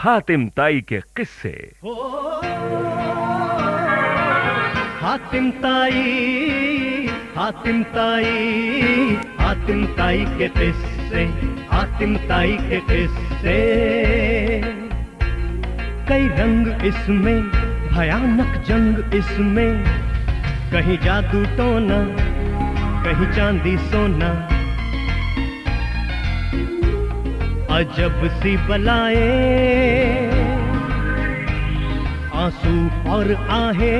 हातिम ताई के किस्से। हातिम ताई, हातिम ताई, हातिम ताई के किस्से, हातिम ताई के किस्से। कई रंग इसमें, भयानक जंग इसमें, कहीं जादू टोना, कहीं चांदी सोना, अजब सी बलाए, आंसू और आहे,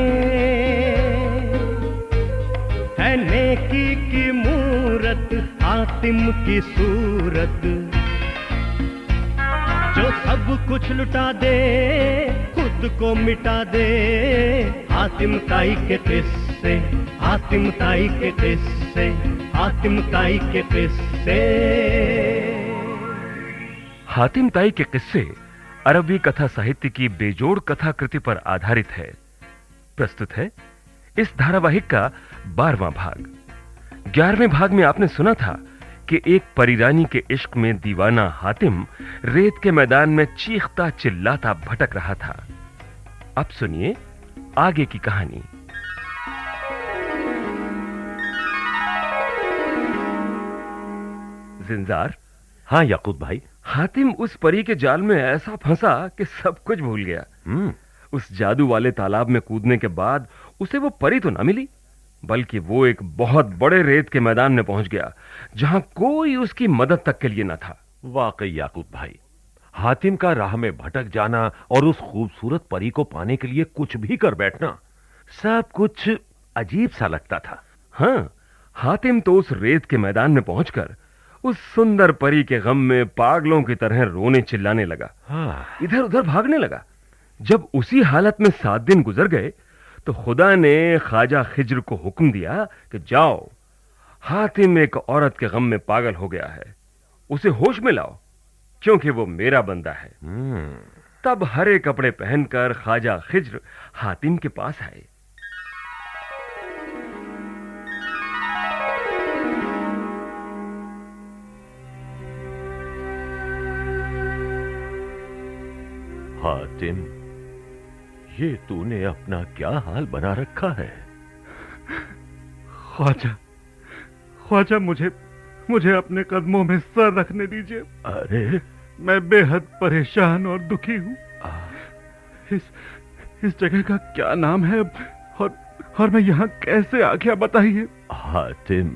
है नेकी की मूरत हातिम की सूरत, जो सब कुछ लुटा दे, खुद को मिटा दे। हातिम ताई के किस्से, हातिम ताई के किस्से, हातिम ताई के किस्से। हातिम ताई के किस्से अरबी कथा साहित्य की बेजोड़ कथा कृति पर आधारित है। प्रस्तुत है इस धारावाहिक का 12वां भाग। 11वें भाग में आपने सुना था कि एक परीरानी के इश्क में दीवाना हातिम रेत के मैदान में चीखता चिल्लाता भटक रहा था। अब सुनिए आगे की कहानी। जिंजार। हाँ याकूब भाई। हातिम उस परी के जाल में ऐसा फंसा कि सब कुछ भूल गया। उस जादू वाले तालाब में कूदने के बाद उसे वो परी तो ना मिली, बल्कि वो एक बहुत बड़े रेत के मैदान में पहुंच गया जहां कोई उसकी मदद तक के लिए न था। वाकई याकूब भाई, हातिम का राह में भटक जाना और उस खूबसूरत परी को पाने के लिए कुछ भी कर बैठना, सब कुछ अजीब सा लगता था। हाँ, हातिम तो उस रेत के मैदान में पहुंचकर उस सुंदर परी के गम में पागलों की तरह रोने चिल्लाने लगा। इधर उधर भागने लगा। जब उसी हालत में 7 दिन गुजर गए तो खुदा ने ख्वाजा खिज्र को हुक्म दिया कि जाओ, हातिम एक औरत के गम में पागल हो गया है, उसे होश में लाओ, क्योंकि वो मेरा बंदा है। तब हरे कपड़े पहनकर ख्वाजा खिज्र हातिम के पास आए। हातिम, ये तूने अपना क्या हाल बना रखा है? ख्वाजा, ख्वाजा, मुझे अपने कदमों में सर रखने दीजिए। अरे, मैं बेहद परेशान और दुखी हूँ। इस जगह का क्या नाम है और मैं यहाँ कैसे आ गया, बताइए। हातिम,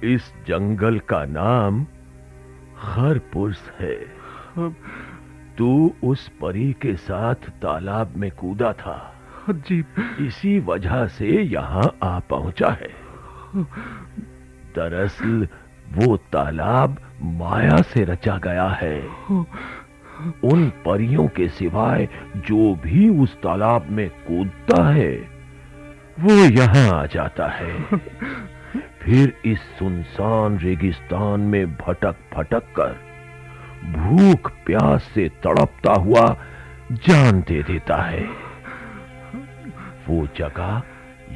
इस जंगल का नाम खरपुर्स है। तू उस परी के साथ तालाब में कूदा था जी, इसी वजह से यहाँ आ पहुंचा है। दरअसल वो तालाब माया से रचा गया है। उन परियों के सिवाय जो भी उस तालाब में कूदता है वो यहाँ आ जाता है। फिर इस सुनसान रेगिस्तान में भटक भटक कर भूख प्यास से तड़पता हुआ जान दे देता है। वो जगह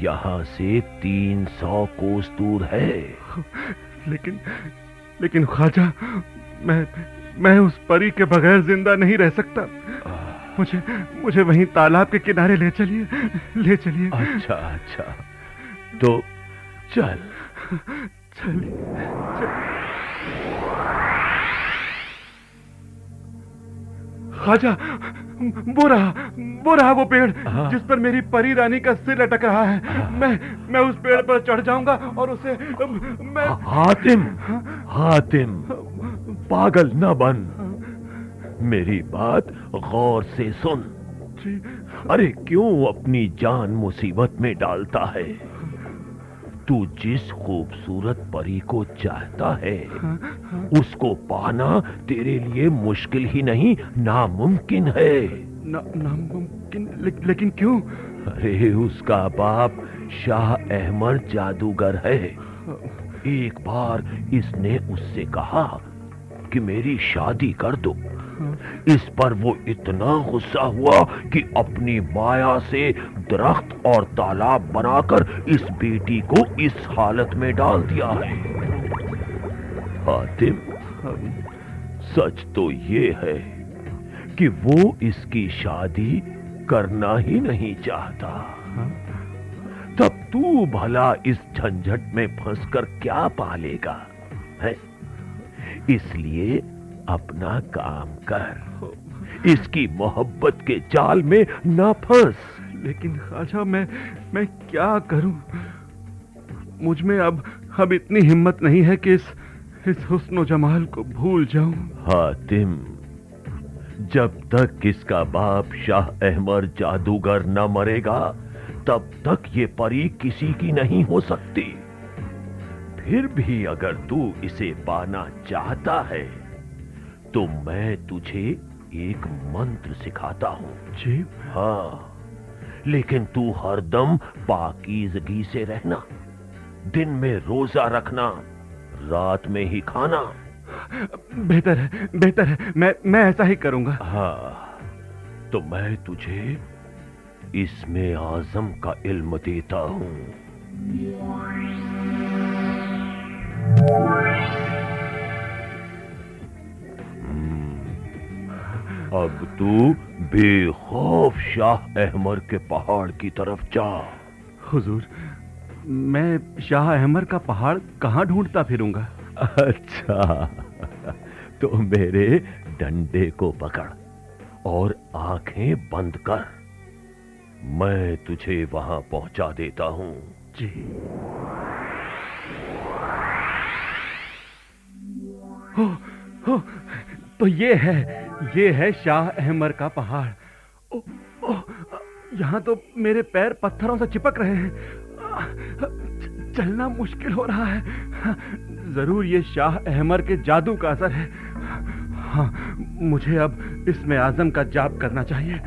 यहाँ से 300 कोस दूर है। लेकिन ख्वाजा, मैं उस परी के बगैर जिंदा नहीं रह सकता। मुझे वहीं तालाब के किनारे ले चलिए। अच्छा, तो चल। ख्वाजा, वो रहा वो पेड़ जिस पर मेरी परी रानी का सिर लटक रहा है। मैं उस पेड़ पर चढ़ जाऊंगा और उसे हातिम, पागल न बन, मेरी बात गौर से सुन। अरे क्यों अपनी जान मुसीबत में डालता है? तू जिस खूबसूरत परी को चाहता है उसको पाना तेरे लिए मुश्किल ही नहीं, नामुमकिन है। नामुमकिन? लेकिन क्यों? अरे उसका बाप शाह अहमद जादूगर है। एक बार इसने उससे कहा कि मेरी शादी कर दो। इस पर वो इतना गुस्सा हुआ कि अपनी माया से दरख्त और तालाब बनाकर इस बेटी को इस हालत में डाल दिया है। हातिम, सच तो ये है कि वो इसकी शादी करना ही नहीं चाहता। तब तू भला इस झंझट में फंसकर क्या पालेगा, है? इसलिए अपना काम कर, इसकी मोहब्बत के जाल में ना फंस। लेकिन ख्वाजा मैं क्या करूं? मुझ में अब इतनी हिम्मत नहीं है कि इस हुस्न जमाल को भूल जाऊं। हातिम, जब तक इसका बाप शाह अहमर जादूगर न मरेगा तब तक ये परी किसी की नहीं हो सकती। फिर भी अगर तू इसे पाना चाहता है तो मैं तुझे एक मंत्र सिखाता हूं। जी? हाँ, लेकिन तू हरदम पाकीज़गी से रहना, दिन में रोजा रखना, रात में ही खाना। बेहतर है, मैं ऐसा ही करूंगा। हाँ, तो मैं तुझे इसमें आजम का इल्म देता हूं। अब तू बेखौफ शाह अहमर के पहाड़ की तरफ जा। हुजूर, मैं शाह अहमर का पहाड़ कहाँ ढूंढता फिरूंगा? अच्छा, तो मेरे डंडे को पकड़ और आंखें बंद कर, मैं तुझे वहां पहुंचा देता हूं। जी। हो, तो ये है शाह अहमर का पहाड़। ओ, ओ, यहाँ तो मेरे पैर पत्थरों से चिपक रहे हैं, चलना मुश्किल हो रहा है। जरूर ये शाह अहमर के जादू का असर है। हाँ, मुझे अब इसमें आजम का जाप करना चाहिए,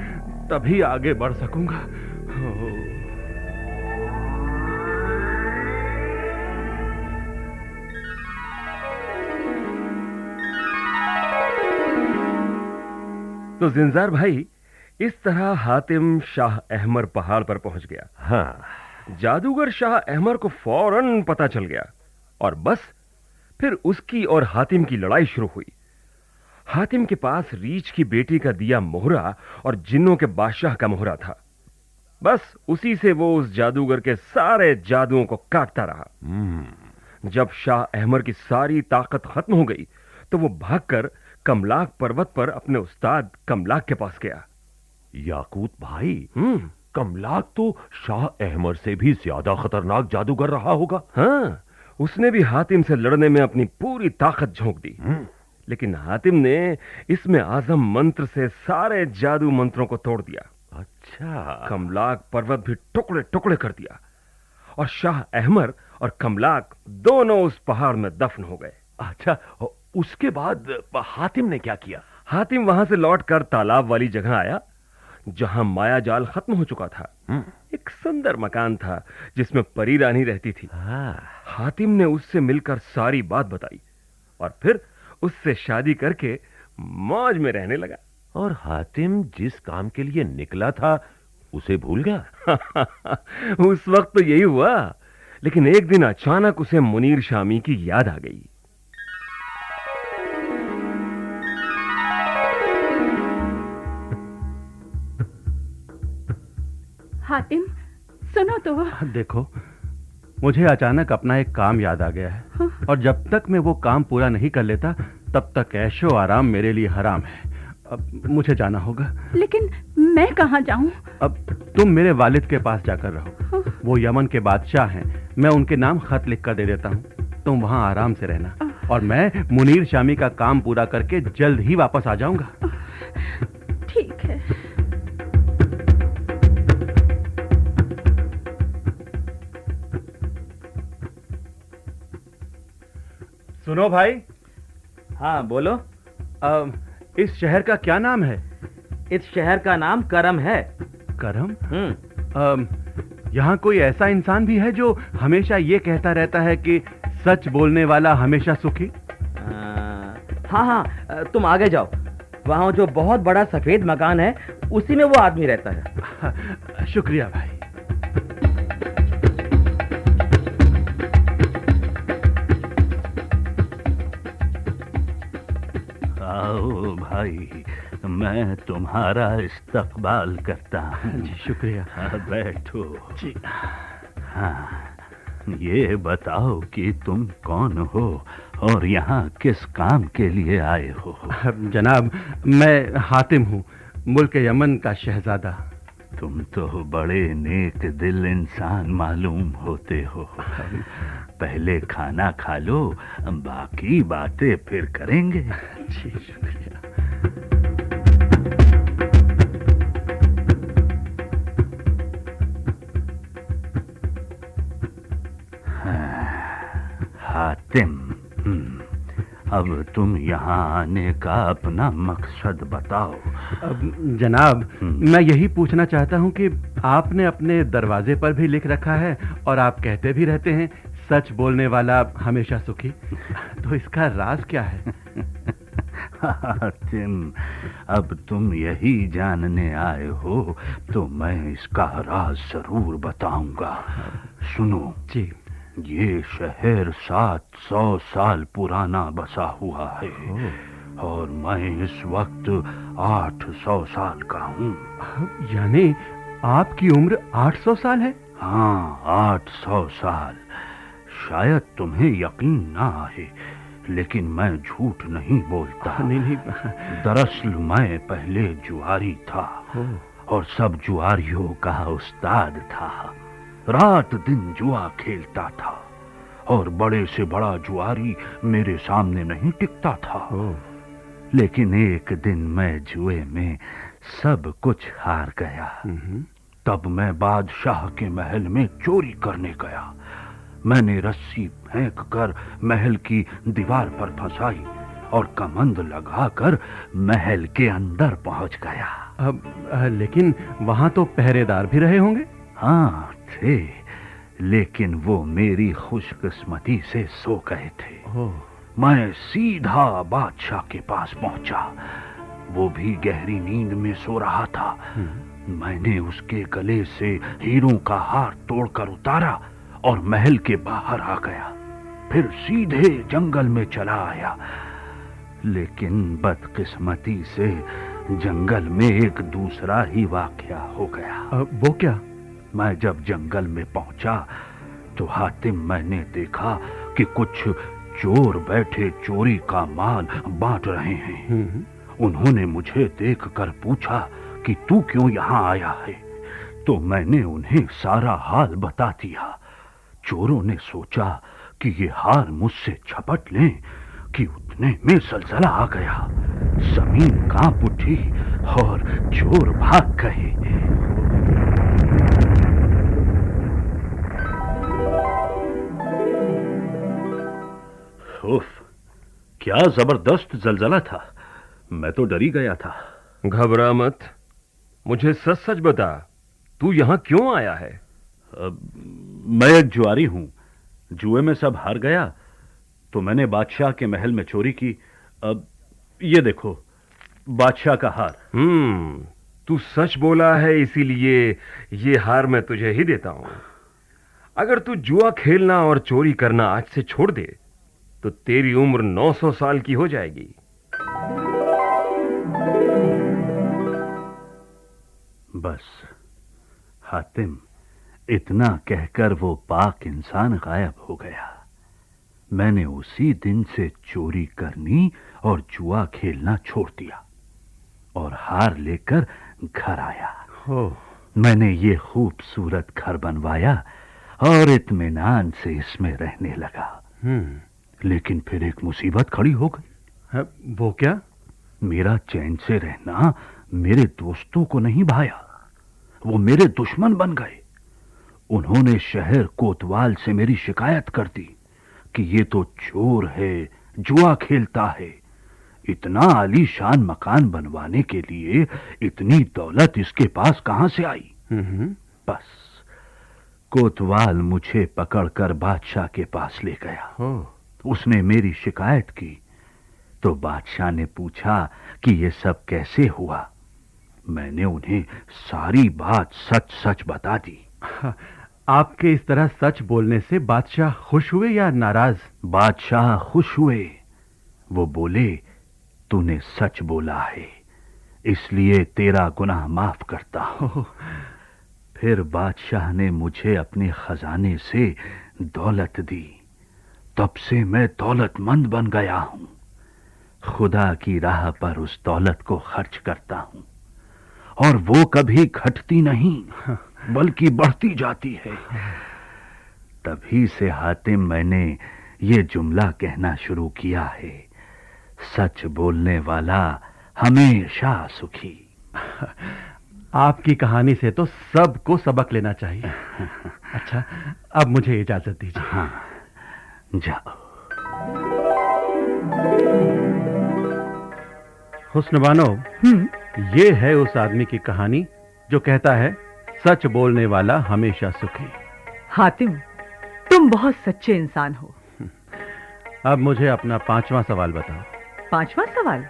तभी आगे बढ़ सकूंगा। तो जिंजार भाई, इस तरह हातिम शाह अहमर पहाड़ पर पहुंच गया। हाँ, जादूगर शाह अहमर को फौरन पता चल गया और बस फिर उसकी और हातिम की लड़ाई शुरू हुई। हातिम के पास रीछ की बेटी का दिया मोहरा और जिन्नों के बादशाह का मोहरा था। बस उसी से वो उस जादूगर के सारे जादुओं को काटता रहा। जब शाह अहमर की सारी ताकत खत्म हो गई तो वो भागकर कमलाक पर्वत पर अपने उस्ताद कमलाक के पास गया। याकूत भाई, कमलाक तो शाह अहमर से भी ज्यादा खतरनाक जादूगर रहा होगा। हाँ, उसने भी हातिम से लड़ने में अपनी पूरी ताकत झोंक दी। लेकिन हातिम ने इसमें आजम मंत्र से सारे जादू मंत्रों को तोड़ दिया। अच्छा, कमलाक पर्वत भी टुकड़े टुकड़े कर दिया और शाह अहमर और कमलाक दोनों उस पहाड़ में दफन हो गए। अच्छा, उसके बाद हातिम ने क्या किया? हातिम वहां से लौटकर तालाब वाली जगह आया जहां माया जाल खत्म हो चुका था। एक सुंदर मकान था जिसमें परी रानी रहती थी। हातिम ने उससे मिलकर सारी बात बताई और फिर उससे शादी करके मौज में रहने लगा। और हातिम जिस काम के लिए निकला था उसे भूल गया। उस वक्त तो यही हुआ, लेकिन एक दिन अचानक उसे मुनीर शामी की याद आ गई। हातिम, सुनो तो। देखो, मुझे अचानक अपना एक काम याद आ गया है। और जब तक मैं वो काम पूरा नहीं कर लेता तब तक ऐशो आराम मेरे लिए हराम है। अब मुझे जाना होगा। लेकिन मैं कहाँ जाऊं? अब तुम मेरे वालिद के पास जाकर रहो। वो यमन के बादशाह हैं, मैं उनके नाम खत लिख कर दे देता हूँ। तुम वहाँ आराम से रहना और मैं मुनीर शामी का काम पूरा करके जल्द ही वापस आ जाऊंगा। ठीक है। सुनो भाई। हाँ बोलो। इस शहर का क्या नाम है? इस शहर का नाम करम है। करम? यहाँ कोई ऐसा इंसान भी है जो हमेशा ये कहता रहता है कि सच बोलने वाला हमेशा सुखी? हाँ हाँ, तुम आगे जाओ, वहाँ जो बहुत बड़ा सफेद मकान है उसी में वो आदमी रहता है। शुक्रिया भाई। आओ भाई, मैं तुम्हारा इस्तकबाल करता हूँ। जी शुक्रिया। बैठो जी। हाँ, ये बताओ कि तुम कौन हो और यहाँ किस काम के लिए आए हो? जनाब, मैं हातिम हूँ, मुल्क यमन का शहजादा। तुम तो बड़े नेक दिल इंसान मालूम होते हो। पहले खाना खा लो, बाकी बातें फिर करेंगे। जी शुक्रिया। हातिम, अब तुम यहाँ आने का अपना मकसद बताओ। अब जनाब, मैं यही पूछना चाहता हूँ कि आपने अपने दरवाजे पर भी लिख रखा है और आप कहते भी रहते हैं सच बोलने वाला हमेशा सुखी, तो इसका राज क्या है? हातिम, अब तुम यही जानने आए हो तो मैं इसका राज जरूर बताऊंगा। सुनो जी। ये शहर 700 साल पुराना बसा हुआ है और मैं इस वक्त 800 साल का हूँ। यानी आपकी उम्र 800 साल है? हाँ, 800 साल। शायद तुम्हें यकीन ना आए, लेकिन मैं झूठ नहीं बोलता। नहीं। दरअसल मैं पहले जुआरी था और सब जुआरियों का उस्ताद था। रात दिन जुआ खेलता था और बड़े से बड़ा जुआरी मेरे सामने नहीं टिकता था। लेकिन एक दिन मैं जुए में सब कुछ हार गया। तब मैं बादशाह के महल में चोरी करने गया। मैंने रस्सी फेंक कर महल की दीवार पर फंसाई और कमंद लगाकर महल के अंदर पहुंच गया। लेकिन वहां तो पहरेदार भी रहे होंगे? हाँ थे, लेकिन वो मेरी खुशकिस्मती से सो गए थे। मैं सीधा बादशाह के पास पहुंचा। वो भी गहरी नींद में सो रहा था। मैंने उसके गले से हीरों का हार तोड़कर उतारा और महल के बाहर आ गया। फिर सीधे जंगल में चला आया। लेकिन बदकिस्मती से जंगल में एक दूसरा ही वाकया हो गया। वो क्या? मैं जब जंगल में पहुंचा तो हातिम, मैंने देखा कि कुछ चोर बैठे चोरी का माल बांट रहे हैं। उन्होंने मुझे देखकर पूछा कि तू क्यों यहाँ आया है? तो मैंने उन्हें सारा हाल बता दिया। चोरों ने सोचा कि ये हार मुझसे झपट लें कि उतने में जलजला आ गया। जमीन कांप उठी और चोर भाग गए। उफ, क्या जबरदस्त जलजला था। मैं तो डर ही गया था। घबरा मत, मुझे सच सच बता, तू यहाँ क्यों आया है? मैं एक जुआरी हूं। जुए में सब हार गया तो मैंने बादशाह के महल में चोरी की। अब ये देखो, बादशाह का हार। तू सच बोला है, इसीलिए ये हार मैं तुझे ही देता हूं। अगर तू जुआ खेलना और चोरी करना आज से छोड़ दे तो तेरी उम्र 900 साल की हो जाएगी। बस हातिम, इतना कहकर वो पाक इंसान गायब हो गया। मैंने उसी दिन से चोरी करनी और जुआ खेलना छोड़ दिया और हार लेकर घर आया। मैंने ये खूबसूरत घर बनवाया और इत्मीनान से इसमें रहने लगा। लेकिन फिर एक मुसीबत खड़ी हो गई। वो क्या? मेरा चैन से रहना मेरे दोस्तों को नहीं भाया। वो मेरे दुश्मन बन गए। उन्होंने शहर कोतवाल से मेरी शिकायत कर दी कि ये तो चोर है, जुआ खेलता है। इतना आलीशान मकान बनवाने के लिए इतनी दौलत इसके पास कहां से आई? बस कोतवाल मुझे पकड़कर बादशाह के पास ले गया। उसने मेरी शिकायत की तो बादशाह ने पूछा कि ये सब कैसे हुआ। मैंने उन्हें सारी बात सच सच बता दी। आपके इस तरह सच बोलने से बादशाह खुश हुए या नाराज? बादशाह खुश हुए। वो बोले, तूने सच बोला है, इसलिए तेरा गुनाह माफ करता हूं। फिर बादशाह ने मुझे अपने खजाने से दौलत दी, तब से मैं दौलतमंद बन गया हूं। खुदा की राह पर उस दौलत को खर्च करता हूं और वो कभी घटती नहीं बल्कि बढ़ती जाती है। तभी से हातिम मैंने ये जुमला कहना शुरू किया है, सच बोलने वाला हमेशा सुखी। आपकी कहानी से तो सबको सबक लेना चाहिए। अच्छा, अब मुझे इजाजत दीजिए। हाँ, जाओ। हुस्नबानो, ये है उस आदमी की कहानी जो कहता है सच बोलने वाला हमेशा सुखी। हातिम, तुम बहुत सच्चे इंसान हो। अब मुझे अपना 5वां सवाल बताओ। 5वां सवाल?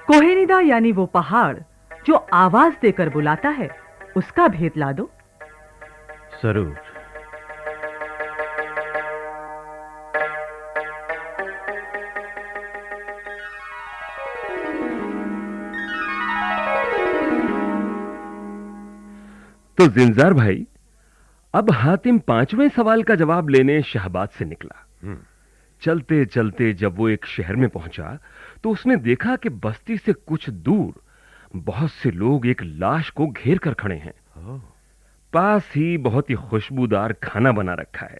कोहेनिदा यानी वो पहाड़ जो आवाज देकर बुलाता है, उसका भेद ला दो। जरूर। तो जिंजार भाई, अब हातिम 5वें सवाल का जवाब लेने शाहबाद से निकला। चलते चलते जब वो एक शहर में पहुंचा तो उसने देखा कि बस्ती से कुछ दूर बहुत से लोग एक लाश को घेर कर खड़े हैं। पास ही बहुत ही खुशबूदार खाना बना रखा है।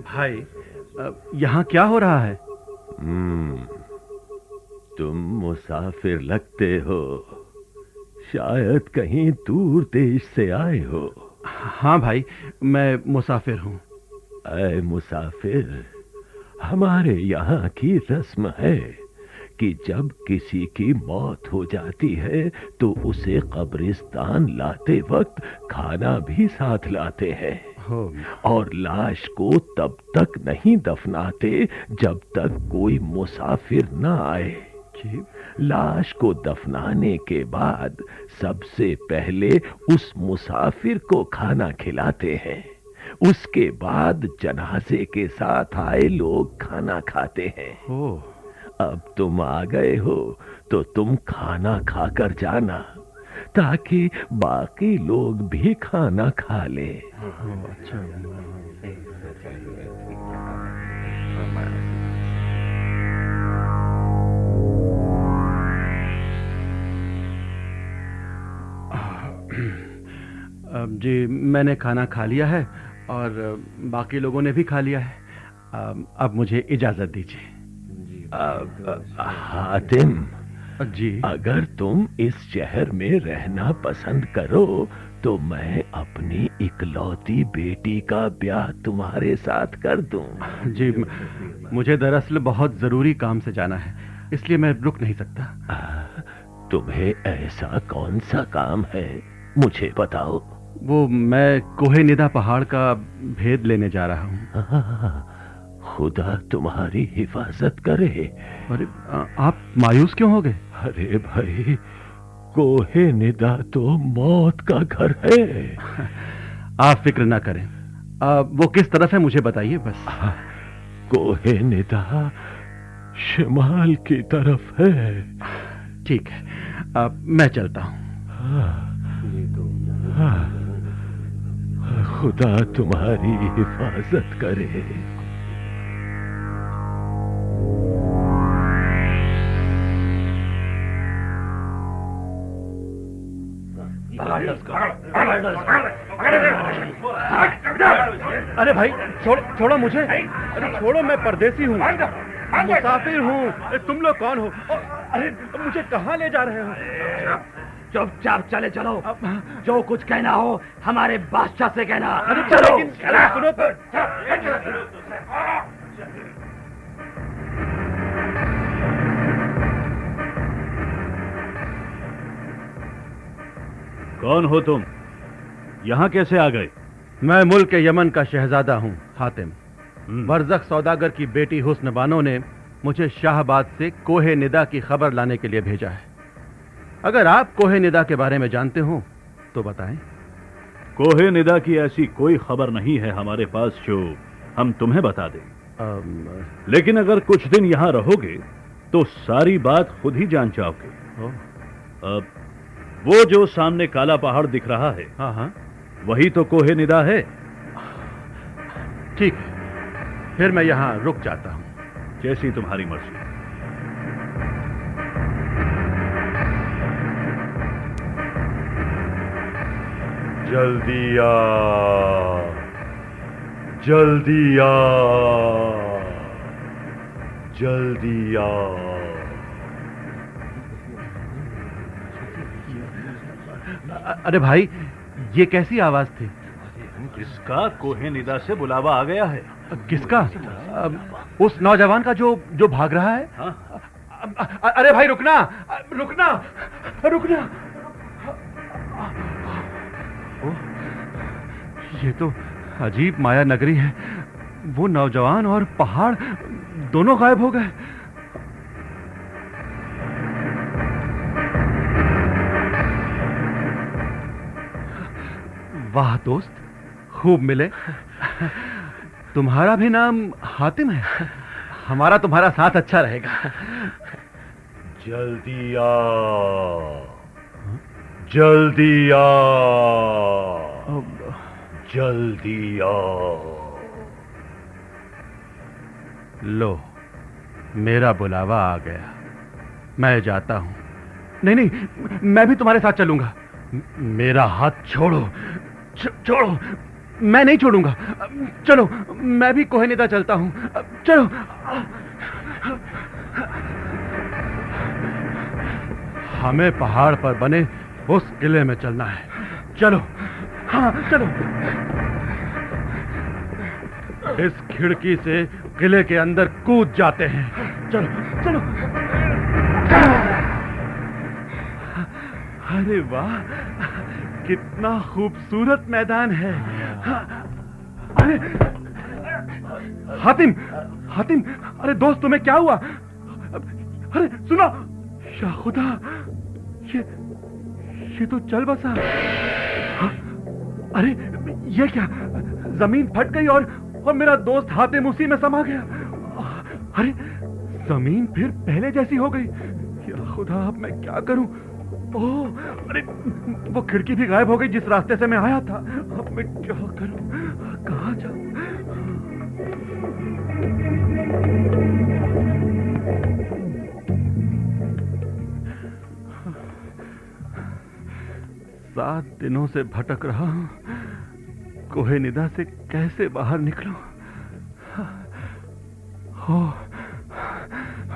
भाई, यहां क्या हो रहा है? तुम मुसाफिर लगते हो, शायद कहीं दूर देश से आए हो। हाँ भाई, मैं मुसाफिर हूं। ऐ मुसाफिर, हमारे यहाँ की रस्म है कि जब किसी की मौत हो जाती है तो उसे कब्रिस्तान लाते वक्त खाना भी साथ लाते हैं और लाश को तब तक नहीं दफनाते जब तक कोई मुसाफिर न आए। लाश को दफनाने के बाद सबसे पहले उस मुसाफिर को खाना खिलाते हैं, उसके बाद जनाजे के साथ आए लोग खाना खाते हैं। अब तुम आ गए हो तो तुम खाना खाकर जाना ताकि बाकी लोग भी खाना खा ले। जी, मैंने खाना खा लिया है और बाकी लोगों ने भी खा लिया है। अब मुझे इजाजत दीजिए। हातिम जी, अगर तुम इस शहर में रहना पसंद करो तो मैं अपनी इकलौती बेटी का ब्याह तुम्हारे साथ कर दूं। जी, मुझे दरअसल बहुत जरूरी काम से जाना है, इसलिए मैं रुक नहीं सकता। तुम्हें ऐसा कौन सा काम है, मुझे बताओ। वो मैं कोहेनिदा पहाड़ का भेद लेने जा रहा हूँ। खुदा तुम्हारी हिफाजत करे। अरे, आप मायूस क्यों हो गए? अरे भाई, कोहेनिदा तो मौत का घर है। आप फिक्र ना करें। वो किस तरफ है मुझे बताइए बस। कोहेनिदा शिमाल की तरफ है। ठीक है, मैं चलता हूँ। खुदा तुम्हारी हिफाजत करे। अरे भाई, छोड़ो मुझे। अरे छोड़ो, मैं परदेसी हूँ, मुसाफिर हूँ। तुम लोग कौन हो? अरे मुझे कहाँ ले जा रहे हो? चुपचाप चले चलो। जो कुछ कहना हो हमारे बादशाह से कहना। अरे चलो, सुनो तो। कौन हो तुम? यहाँ कैसे आ गए? मैं मुल्क यमन का शहजादा हूँ हातिम। बरज़ख सौदागर की बेटी हुस्न बानो ने मुझे शाहबाद से कोहे निदा की खबर लाने के लिए भेजा है। अगर आप कोहे निदा के बारे में जानते हो तो बताएं। कोहे निदा की ऐसी कोई खबर नहीं है हमारे पास जो हम तुम्हें बता दें। लेकिन अगर कुछ दिन यहां रहोगे तो सारी बात खुद ही जान जाओगे। वो जो सामने काला पहाड़ दिख रहा है, हाँ हाँ, वही तो कोहे निदा है। ठीक है, फिर मैं यहां रुक जाता हूं। जैसी तुम्हारी मर्जी। जल्दी आ, जल्दी आ, जल्दी आ। अरे भाई, ये कैसी आवाज थी? इसका कोहे निदा से बुलावा आ गया है। किसका? उस नौजवान का जो भाग रहा है? हाँ? अरे भाई रुकना, रुकना, रुकना। ये तो अजीब माया नगरी है। वो नौजवान और पहाड़ दोनों गायब हो गए। वाह दोस्त, खूब मिले। तुम्हारा भी नाम हातिम है। हमारा तुम्हारा साथ अच्छा रहेगा। जल्दी आ, जल्दी आ, जल्दी आ। लो, मेरा बुलावा आ गया। मैं जाता हूं। नहीं नहीं, मैं भी तुम्हारे साथ चलूंगा। मेरा हाथ छोड़ो, छोड़ो। मैं नहीं छोड़ूंगा। चलो, मैं भी कोहे निदा चलता हूं। चलो। हमें पहाड़ पर बने उस किले में चलना है। चलो। हाँ चलो। इस खिड़की से किले के अंदर कूद जाते हैं। चलो चलो। अरे वाह, कितना खूबसूरत मैदान है। अरे हातिम, हातिम, अरे दोस्त तुम्हें क्या हुआ? अरे सुनो, या खुदा, ये तो चल बसा। अरे ये क्या? जमीन फट गई और मेरा दोस्त हातिम उसी में समा गया। अरे जमीन फिर पहले जैसी हो गई। या खुदा, अब मैं क्या करूं? ओह, अरे वो खिड़की भी गायब हो गई जिस रास्ते से मैं आया था। अब मैं क्या करूं? कहां जाऊं? सात दिनों से भटक रहा हूं। कोहे निदा से कैसे बाहर निकलूं?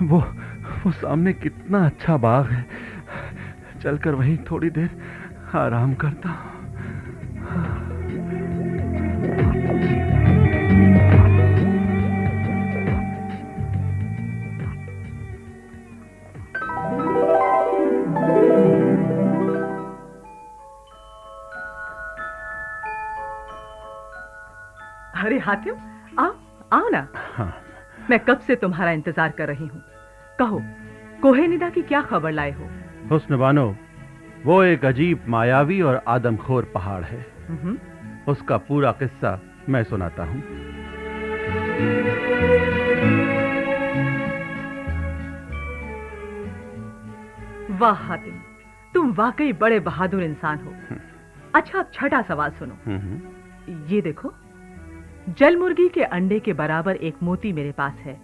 वो सामने कितना अच्छा बाग है। चलकर वहीं थोड़ी देर आराम करता हूं। अरे हातिम, आओ आओ ना। हाँ। मैं कब से तुम्हारा इंतजार कर रही हूँ। कहो, कोहे निदा की क्या खबर लाए हो? हुस्न बानो, वो एक अजीब मायावी और आदमखोर पहाड़ है। उसका पूरा किस्सा मैं सुनाता हूँ। वाह हातिम, तुम वाकई बड़े बहादुर इंसान हो। अच्छा, अब छठा सवाल सुनो। ये देखो, जल मुर्गी के अंडे के बराबर एक मोती मेरे पास है।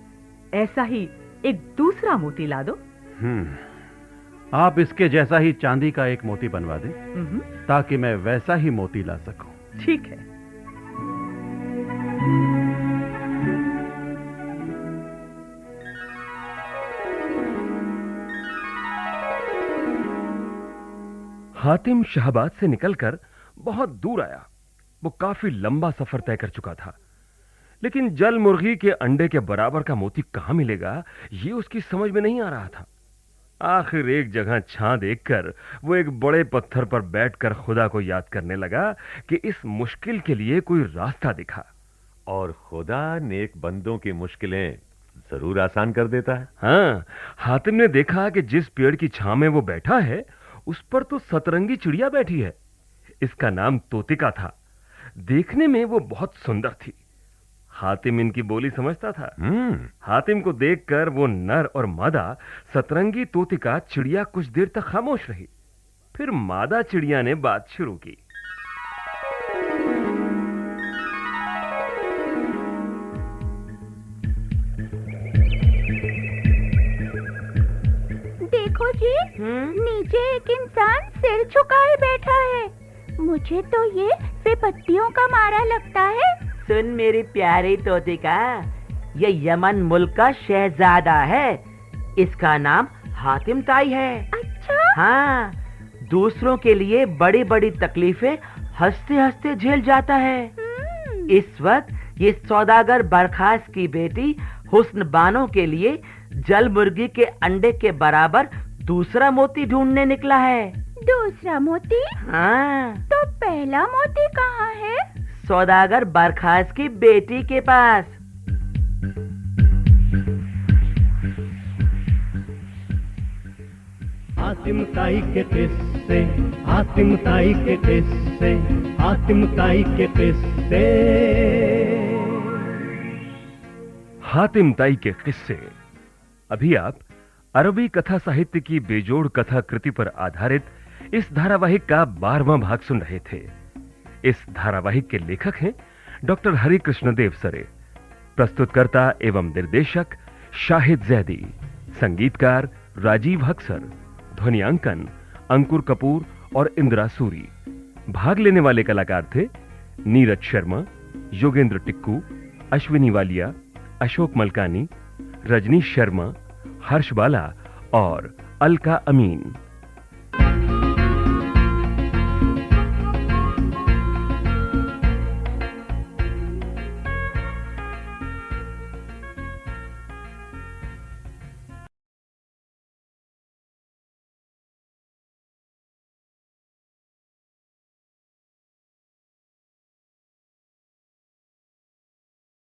ऐसा ही एक दूसरा मोती ला दो। आप इसके जैसा ही चांदी का एक मोती बनवा दें, ताकि मैं वैसा ही मोती ला सकूं। ठीक है। हातिम शाहबाद से निकलकर बहुत दूर आया। वो काफी लंबा सफर तय कर चुका था, लेकिन जल मुर्गी के अंडे के बराबर का मोती कहां मिलेगा, ये उसकी समझ में नहीं आ रहा था। आखिर एक जगह छां देखकर वो एक बड़े पत्थर पर बैठकर खुदा को याद करने लगा कि इस मुश्किल के लिए कोई रास्ता दिखा। और खुदा नेक बंदों की मुश्किलें जरूर आसान कर देता है। हाँ, हातिम ने देखा कि जिस पेड़ की छां में वो बैठा है, उस पर तो सतरंगी चिड़िया बैठी है। इसका नाम तोतिका था। देखने में वो बहुत सुंदर थी। हातिम इनकी बोली समझता था। हातिम को देखकर वो नर और मादा सतरंगी तोतिका चिड़िया कुछ देर तक खामोश रही। फिर मादा चिड़िया ने बात शुरू की। देखो जी, नीचे एक इंसान सिर झुकाए बैठा है। मुझे तो ये विपत्तियों का मारा लगता है। सुन मेरी प्यारी तोतिका, ये यमन मुल्क का शहजादा है। इसका नाम हातिम ताई है। अच्छा? हाँ, दूसरों के लिए बड़ी बड़ी तकलीफें हंसते हंसते झेल जाता है। इस वक्त ये सौदागर बरखास की बेटी हुस्न बानो के लिए जल मुर्गी के अंडे के बराबर दूसरा मोती ढूंढने निकला है। दूसरा मोती? हाँ। तो पहला मोती कहाँ है? सौदागर बरखास की बेटी के पास। हातिम ताई के किस्से, हातिम ताई के किस्से, हातिम ताई के किस्से। हातिम ताई के किस्से। अभी आप अरबी कथा साहित्य की बेजोड़ कथा कृति पर आधारित इस धारावाहिक का 12वां भाग सुन रहे थे। इस धारावाहिक के लेखक हैं डॉक्टर हरि कृष्ण देव सरे, प्रस्तुतकर्ता एवं निर्देशक शाहिद जैदी, संगीतकार राजीव हक्सर, ध्वनियांकन अंकुर कपूर और इंदिरा सूरी। भाग लेने वाले कलाकार थे नीरज शर्मा, योगेंद्र टिक्कू, अश्विनी वालिया, अशोक मलकानी, रजनीश शर्मा, हर्ष बाला और अलका अमीन।